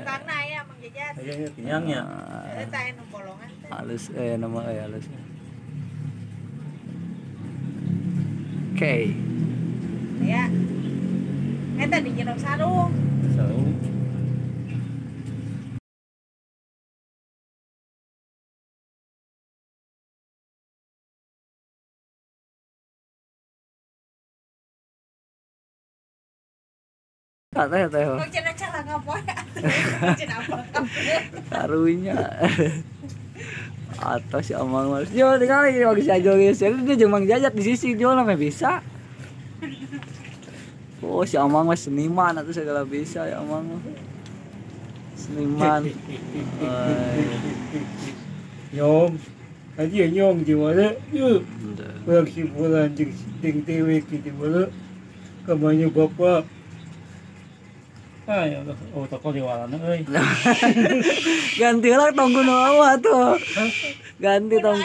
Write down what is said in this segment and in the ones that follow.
Karena aya Mang Jajat. Aya kenyangnya. Eta anu bolongan teh. Halus nama halus. Oke. Ya. Eta di jero sarung. Sarung. Teh. Kok cenah cara ngapoe atuh. Cenah apa? Karunya. Atau si Amang Mas. Yo tinggal lagi si Ajo geus. Dia jeung Mang Jajat di sisi jual mah bisa. Oh si Amang mah seniman atuh segala bisa ya Amang mah. Seniman. Nyom. Aja nyom di mana? Yuk. Orang si bulan jeung tewek di mana? Kamanya bapak. Ya Allah, oh toko di walana euy. Ganti lah tong kuno awah tuh. Ganti tong.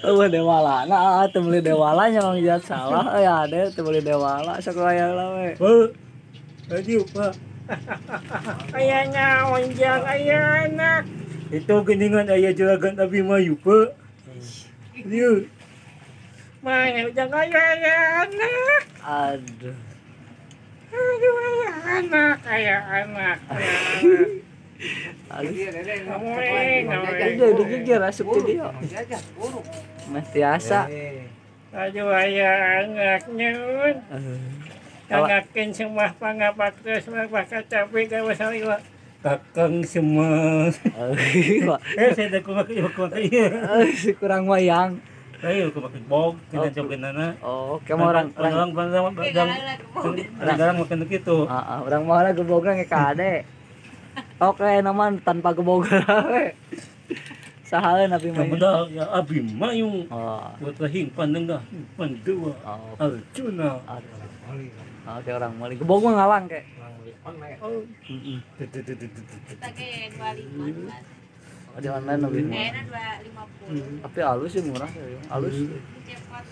Dewalana teu meuli dewalanya Mang Jajat salah euy ade teu meuli dewala sok aya lah we. Aduh, Pak. Ayahnya onjang ayah anak. Itu geningan ayah juragan Abimayu, Pak. Aduh. Mana onjang ayah anak. Aduh. Aduh ayah anak. Udah jujur asup ke dia. Mas tiasa. Aduh ayah anak nyun. Kangakin semua pangabaktos maka cabai gawe saliwa. Kakang semua. Saya dah kumakai. Kurang wayang. Ayo kumakai bog, kena cobenana. Oh, kamu orang makan gitu. Orang mah lah gebogna ge kade. Oke, naman tanpa geboga we. Sahaeun abi mah. Benda ya abi mah yung buat lahing pandengah, pandua. Arjuna. Oke, orang mali gebog mah ngalang ke. Kita ge 25. Di online lebih murah. Kayaknya 250. Tapi halus sih murah ya. Halus. Cepot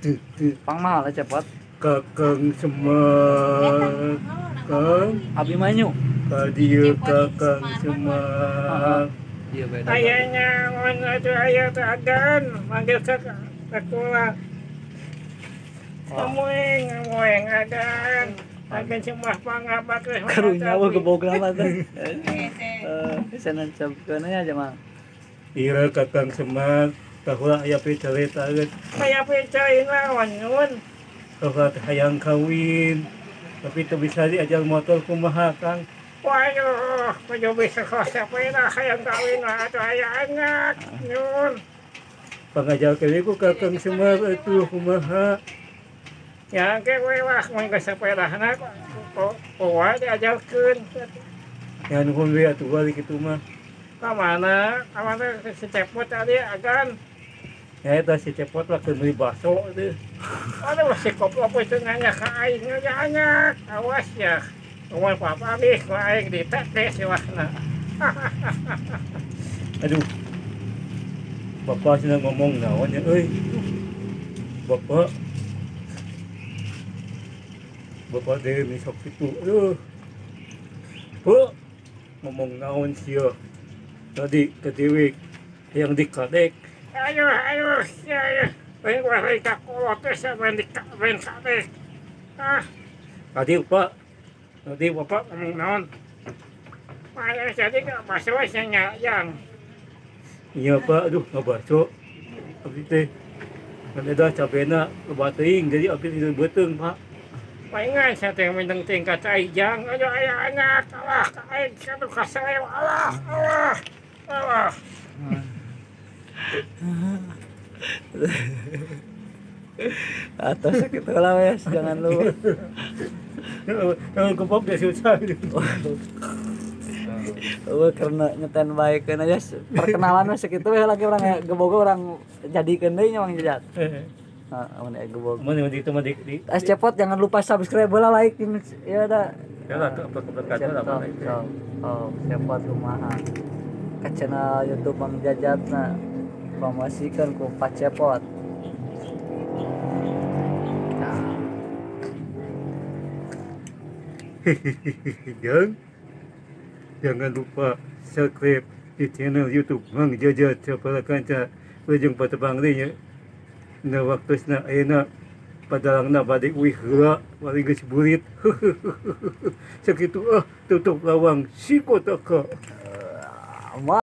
teh. Pang mahal lah cepot. Kakang Semar. Kang Abi manyu. Kadia kakang Semar. Iya beda. Ayahnya mana tuh ayah tagan manggil ke sekolah. Ngoeng adan. Agen semua pangabaktos. Karunya we gebog nama teh. Sana cabkeun aja Mang. Ira kakang Semar. Kahula aya picarita geus. Kayak picain lawan nyun. Kahula hayang kawin. Tapi teu bisa diajal motor kumaha Kang. Waduh, kudu bisa kos sepeda hayang kawin lah atuh ayah anak nyun. Pangajal kewe ku kakang Semar atuh kumaha. Ya ke we lah mun geus sepeda anak poa diajarkeun. Ya nuhun we atuh balik kitu mah. Ka mana? Ka mana secepot tadi agan. Ya eta si cepot lah keur meuli bakso teh. Aduh si koplok itu nanya ka aing nya anak. Awas ya. Umur papa nih ku aing ditetes wahna. Aduh. Bapak sih ngomong naon ya euy. Bapak deui sok kitu. Aduh. Ngomong naon sia. Tadi ke dewek yang dikadek. Ayo ya. Aing wah ka kolot teh sampean kadek. Tadi Pak, Tadi bapak ngomong naon? Mana jadi ka basosnya nyayang. iya Pak, aduh ngabaco. Abdi teh kan ada cabena loba teuing jadi abdi teu beuteung Pak. Paingan saya teh mindeng tingkat caijang. Ayo ayah anak, alah ka aing satu kaseo. Allah. Atau sakit lah wes, jangan lu. Kalau kepop dia susah gitu. Karena ngeten baik kan aja perkenalan wes segitu weh lagi orang geboga orang jadikeun deui nya Mang Jajat. Amun gebog. Mun itu mah di Cepot jangan lupa subscribe bola like ya udah. ya lah keberkatan apa itu. Oh, Cepot kumaha. Ke channel YouTube Mang Jajat na promosikan ku Pak Cepot. Dan jangan lupa subscribe di channel YouTube Mang Jaja Capala Kanca berjumpa tebang ni na waktu na ayana padalang na balik uwi hela paling geus burit sakitu tutup lawang sikot ka